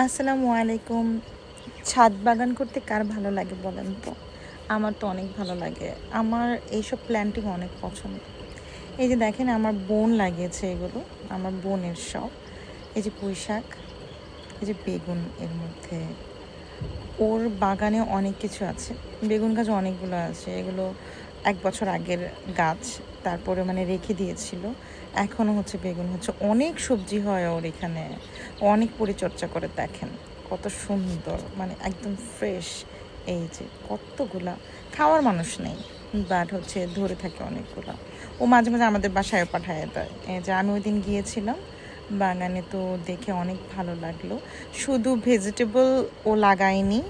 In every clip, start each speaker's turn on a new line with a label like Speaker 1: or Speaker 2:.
Speaker 1: আসসালামু আলাইকুম। ছাদ বাগান করতে কার ভালো লাগে বলেন তো? আমার তো অনেক ভালো লাগে। আমার এইসব প্ল্যান্টিং অনেক পছন্দ। এই যে দেখেন আমার বোন লাগিয়েছে এগুলো, আমার বোনের সব। এই যে পুঁই শাক, এই যে বেগুন, এর মধ্যে ওর বাগানে অনেক কিছু আছে। বেগুন গাছ অনেকগুলো আছে, এগুলো 1 বছর আগের গাছ, তারপরে মানে রেখে দিয়েছিল। এখনও হচ্ছে বেগুন হচ্ছে, অনেক সবজি হয় ওর এখানে, অনেক পরিচর্যা করে। দেখেন কত সুন্দর, মানে একদম ফ্রেশ। এই যে কতগুলা, খাওয়ার মানুষ নেই বাট হচ্ছে ধরে থাকে অনেকগুলা। ও মাঝে মাঝে আমাদের বাসায় পাঠায় দেয়। এই যে আমি ওই দিন গিয়েছিলাম বাগানে, তো দেখে অনেক ভালো লাগলো। শুধু ভেজিটেবল ও লাগায়নি,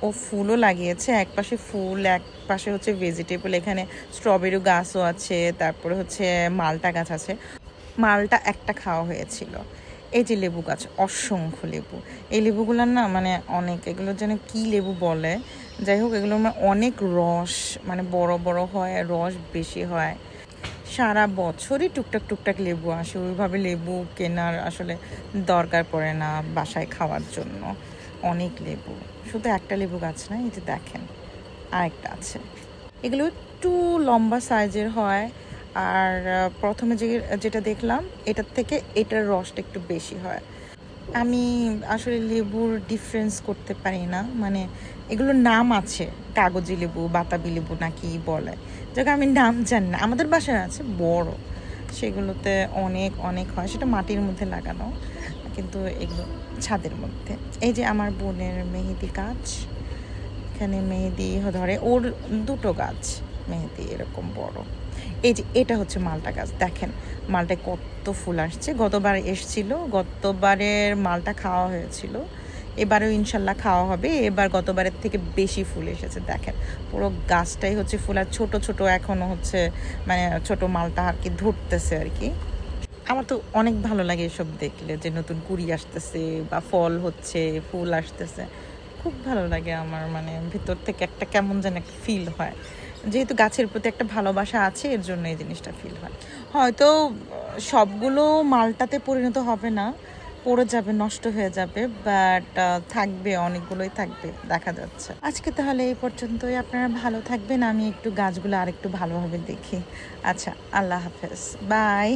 Speaker 1: ও ফুলও লাগিয়েছে। এক পাশে ফুল, এক পাশে হচ্ছে ভেজিটেবল। এখানে স্ট্রবেরি গাছও আছে, তারপরে হচ্ছে মালটা গাছ আছে। মালটা একটা খাওয়া হয়েছিল। এই যে লেবু গাছ, অসংখ্য লেবু। এই লেবুগুলোর না মানে অনেক, এগুলো যেন কি লেবু বলে, যাই হোক এগুলোর মানে অনেক রস, মানে বড় বড় হয়, রস বেশি হয়। সারা বছরই টুকটাক টুকটাক লেবু আসে, ওইভাবে লেবু কেনার আসলে দরকার পড়ে না বাসায় খাওয়ার জন্য। অনেক লেবু, শুধু একটা লেবু গাছ না, এই যে দেখেন আরেকটা আছে। এগুলো একটু লম্বা সাইজের হয়। আর প্রথমে যেটা দেখলাম এটার থেকে এটার রসটা একটু বেশি হয়। আমি আসলে লেবুর ডিফারেন্স করতে পারি না, মানে এগুলোর নাম আছে, কাগজি লেবু, বাতাবি লেবু নাকি বলে, যাকে আমি নাম জানি না। আমাদের বাসায় আছে বড়, সেগুলোতে অনেক অনেক হয়, সেটা মাটির মধ্যে লাগানো, কিন্তু এগুলো ছাদের মধ্যে। এই যে আমার বোনের মেহেদি গাছ, এখানে মেহেদি ধরে, ওর দুটো গাছ মেহেদি এরকম বড়। এই যে এটা হচ্ছে মালটা গাছ, দেখেন মালটায় কত ফুল আসছে। গতবার এসছিল, গতবারের মালটা খাওয়া হয়েছিল, এবারেও ইনশাল্লাহ খাওয়া হবে। এবার গতবারের থেকে বেশি ফুল এসেছে। দেখেন পুরো গাছটাই হচ্ছে ফুল, আর ছোট ছোট এখনো হচ্ছে, মানে ছোট মালটা আর কি ধরতেছে আর কি। আমার তো অনেক ভালো লাগে এসব দেখলে, যে নতুন কুড়ি আসতেছে বা ফল হচ্ছে, ফুল আসতেছে, খুব ভালো লাগে আমার। মানে ভিতর থেকে একটা কেমন যেন একটা ফিল হয়, যেহেতু গাছের প্রতি একটা ভালোবাসা আছে, এর জন্য এই জিনিসটা ফিল হয়। হয়তো সবগুলো মালটাতে পরিণত হবে না, পড়ে যাবে, নষ্ট হয়ে যাবে, বাট থাকবে, অনেকগুলোই থাকবে দেখা যাচ্ছে। আজকে তাহলে এই পর্যন্তই, আপনারা ভালো থাকবেন। আমি একটু গাছগুলো আরেকটু ভালোভাবে দেখি। আচ্ছা, আল্লাহ হাফেজ, বাই।